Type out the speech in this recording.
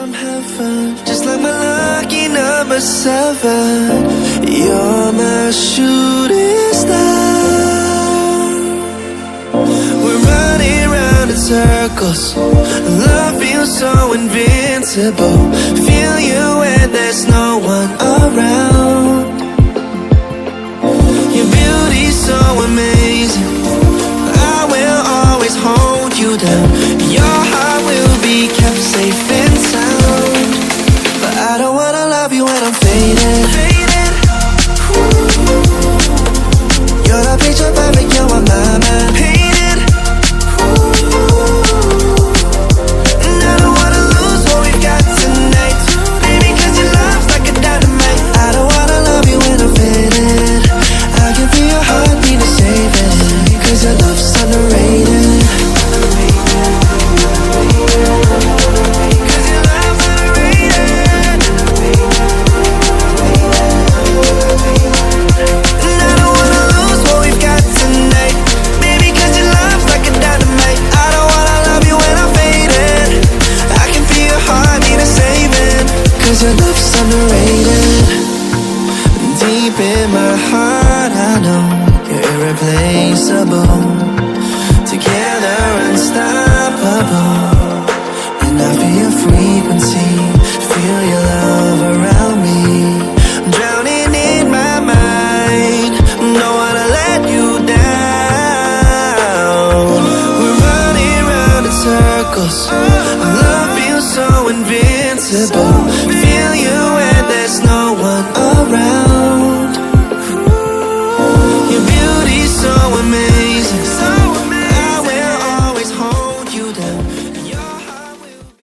from heaven, just like my lucky number 7. You're my shooting star. We're running round in circles. Love feels so invincible. Feel you when there's no one around. Your beauty's so amazing. I will always hold you down. Your heart will be kept safe and sound. But I don't wanna love you when I'm faded. You're the picture perfect, you're on my mind. Painted. And I don't wanna lose what we've got tonight. Baby, cause your love's like a dynamite. I don't wanna love you when I'm faded. I can feel your heartbeat to save it. Cause your love's underrated. Your love's underrated. Deep in my heart I know you're irreplaceable. Together unstoppable. And I feel your frequency, feel your love around me. I'm drowning in my mind, don't wanna let you down. We're running round in circles. Our love feels so invincible.